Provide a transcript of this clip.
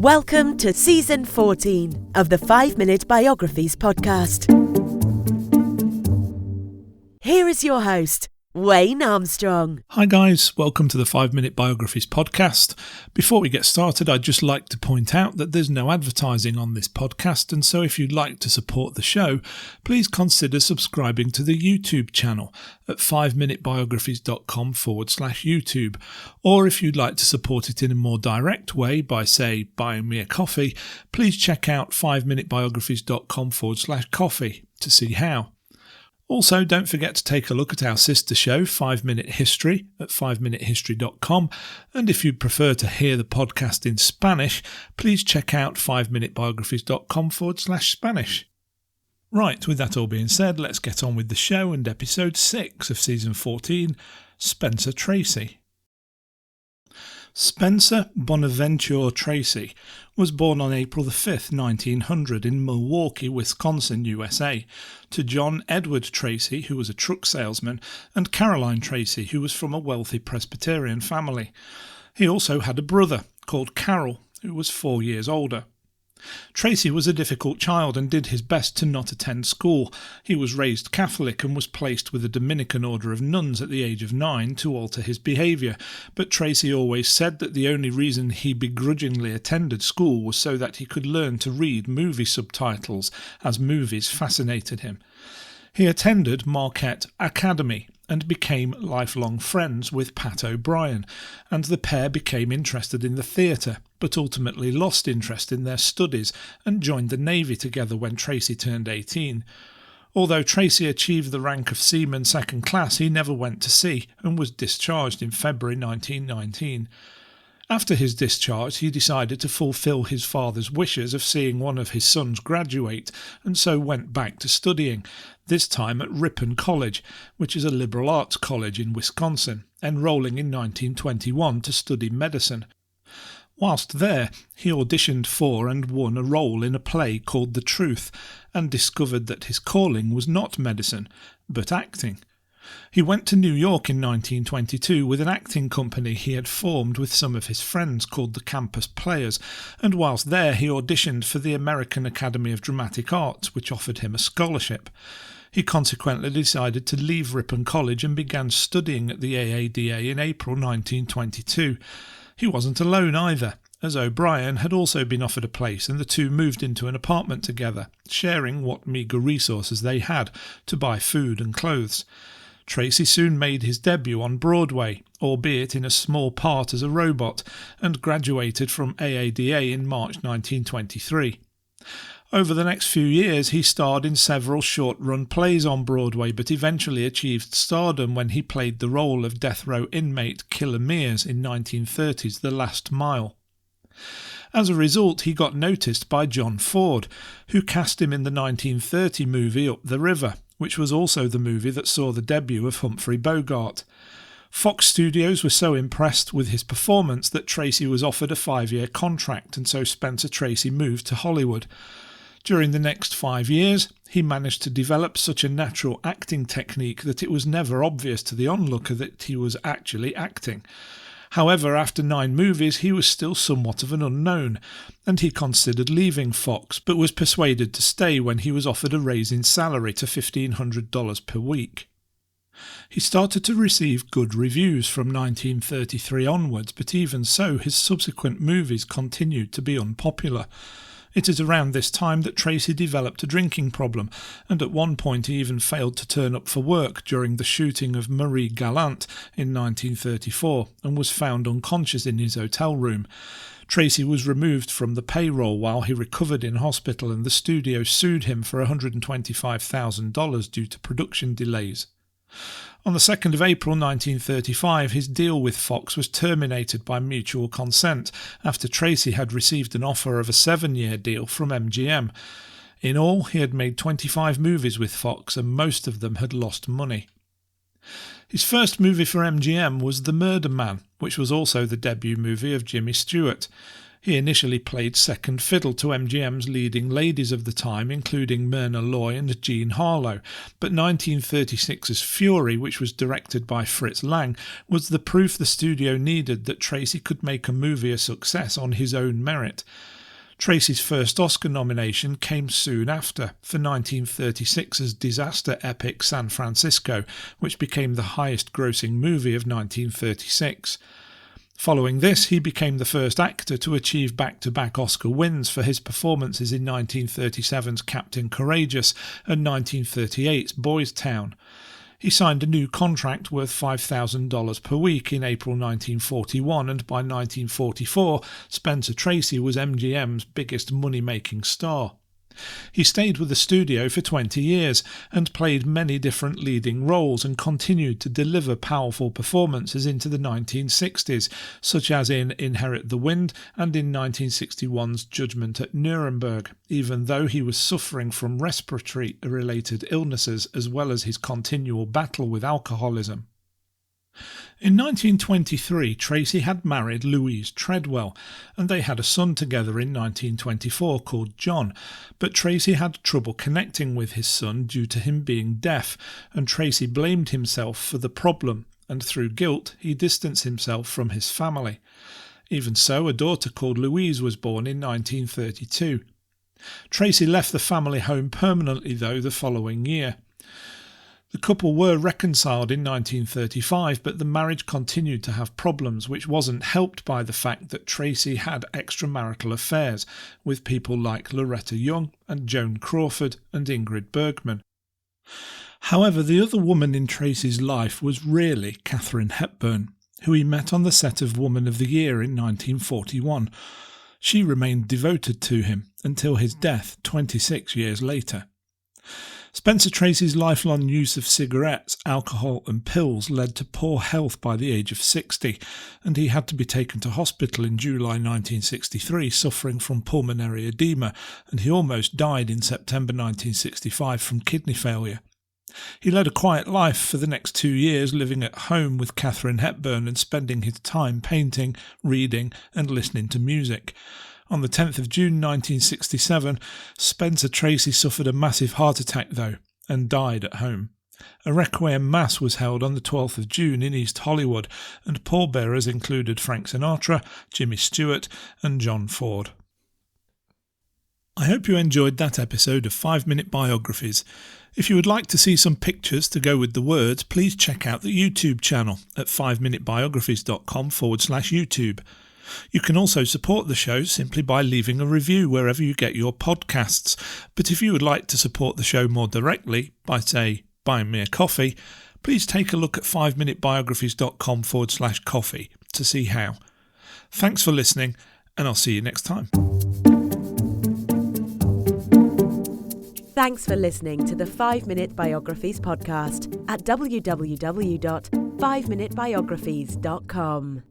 Welcome to Season 14 of the 5-Minute Biographies podcast. Here is your host, Wayne Armstrong. Hi guys, welcome to the 5-Minute Biographies podcast. Before we get started, I'd just like to point out that there's no advertising on this podcast, and so if you'd like to support the show, please consider subscribing to the YouTube channel at 5minutebiographies.com/YouTube. Or if you'd like to support it in a more direct way by, say, buying me a coffee, please check out 5minutebiographies.com/coffee to see how. Also, don't forget to take a look at our sister show, 5 Minute History, at 5minutehistory.com, and if you'd prefer to hear the podcast in Spanish, please check out 5minutebiographies.com/Spanish. Right, with that all being said, let's get on with the show and episode 6 of season 14, Spencer Tracy. Spencer Bonaventure Tracy was born on April 5, 1900 in Milwaukee, Wisconsin, USA, to John Edward Tracy, who was a truck salesman, and Caroline Tracy, who was from a wealthy Presbyterian family. He also had a brother called Carroll, who was 4 years older. Tracy was a difficult child and did his best to not attend school. He was raised Catholic and was placed with a Dominican order of nuns at the age of 9 to alter his behaviour, but Tracy always said that the only reason he begrudgingly attended school was so that he could learn to read movie subtitles, as movies fascinated him. He attended Marquette Academy and became lifelong friends with Pat O'Brien, and the pair became interested in the theatre, but ultimately lost interest in their studies and joined the Navy together when Tracy turned 18. Although Tracy achieved the rank of Seaman Second Class, he never went to sea and was discharged in February 1919. After his discharge, he decided to fulfil his father's wishes of seeing one of his sons graduate, and so went back to studying, this time at Ripon College, which is a liberal arts college in Wisconsin, enrolling in 1921 to study medicine. Whilst there, he auditioned for and won a role in a play called The Truth, and discovered that his calling was not medicine, but acting. He went to New York in 1922 with an acting company he had formed with some of his friends called the Campus Players, and whilst there he auditioned for the American Academy of Dramatic Arts, which offered him a scholarship. He consequently decided to leave Ripon College and began studying at the AADA in April 1922. He wasn't alone either, as O'Brien had also been offered a place, and the two moved into an apartment together, sharing what meagre resources they had to buy food and clothes. Tracy soon made his debut on Broadway, albeit in a small part as a robot, and graduated from AADA in March 1923. Over the next few years he starred in several short-run plays on Broadway, but eventually achieved stardom when he played the role of death row inmate Killer Mears in 1930's The Last Mile. As a result, he got noticed by John Ford, who cast him in the 1930 movie Up the River, which was also the movie that saw the debut of Humphrey Bogart. Fox Studios were so impressed with his performance that Tracy was offered a 5-year contract, and so Spencer Tracy moved to Hollywood. During the next 5 years, he managed to develop such a natural acting technique that it was never obvious to the onlooker that he was actually acting. However, after 9 movies, he was still somewhat of an unknown, and he considered leaving Fox, but was persuaded to stay when he was offered a raise in salary to $1,500 per week. He started to receive good reviews from 1933 onwards, but even so, his subsequent movies continued to be unpopular. It is around this time that Tracy developed a drinking problem, and at one point he even failed to turn up for work during the shooting of Marie Gallant in 1934 and was found unconscious in his hotel room. Tracy was removed from the payroll while he recovered in hospital, and the studio sued him for $125,000 due to production delays. On the 2nd of April 1935, his deal with Fox was terminated by mutual consent after Tracy had received an offer of a 7-year deal from MGM. In all, he had made 25 movies with Fox, and most of them had lost money. His first movie for MGM was The Murder Man, which was also the debut movie of Jimmy Stewart. He initially played second fiddle to MGM's leading ladies of the time, including Myrna Loy and Jean Harlow, but 1936's Fury, which was directed by Fritz Lang, was the proof the studio needed that Tracy could make a movie a success on his own merit. Tracy's first Oscar nomination came soon after, for 1936's disaster epic San Francisco, which became the highest-grossing movie of 1936. Following this, he became the first actor to achieve back-to-back Oscar wins for his performances in 1937's Captain Courageous and 1938's Boys Town. He signed a new contract worth $5,000 per week in April 1941, and by 1944, Spencer Tracy was MGM's biggest money-making star. He stayed with the studio for 20 years and played many different leading roles and continued to deliver powerful performances into the 1960s, such as in Inherit the Wind and in 1961's Judgment at Nuremberg, even though he was suffering from respiratory-related illnesses as well as his continual battle with alcoholism. In 1923, Tracy had married Louise Treadwell, and they had a son together in 1924 called John, but Tracy had trouble connecting with his son due to him being deaf, and Tracy blamed himself for the problem, and through guilt he distanced himself from his family. Even so, a daughter called Louise was born in 1932. Tracy left the family home permanently, though, the following year. The couple were reconciled in 1935, but the marriage continued to have problems, which wasn't helped by the fact that Tracy had extramarital affairs with people like Loretta Young and Joan Crawford and Ingrid Bergman. However, the other woman in Tracy's life was really Katharine Hepburn, who he met on the set of Woman of the Year in 1941. She remained devoted to him until his death 26 years later. Spencer Tracy's lifelong use of cigarettes, alcohol and pills led to poor health by the age of 60, and he had to be taken to hospital in July 1963 suffering from pulmonary edema, and he almost died in September 1965 from kidney failure. He led a quiet life for the next 2 years, living at home with Katharine Hepburn and spending his time painting, reading and listening to music. On the 10th of June 1967, Spencer Tracy suffered a massive heart attack, though, and died at home. A requiem mass was held on the 12th of June in East Hollywood, and pallbearers included Frank Sinatra, Jimmy Stewart and John Ford. I hope you enjoyed that episode of 5-Minute Biographies. If you would like to see some pictures to go with the words, please check out the YouTube channel at 5minutebiographies.com/YouTube. You can also support the show simply by leaving a review wherever you get your podcasts. But if you would like to support the show more directly by, say, buying me a coffee, please take a look at 5minutebiographies.com/coffee to see how. Thanks for listening, and I'll see you next time. Thanks for listening to the 5-Minute Biographies podcast at www.5minutebiographies.com.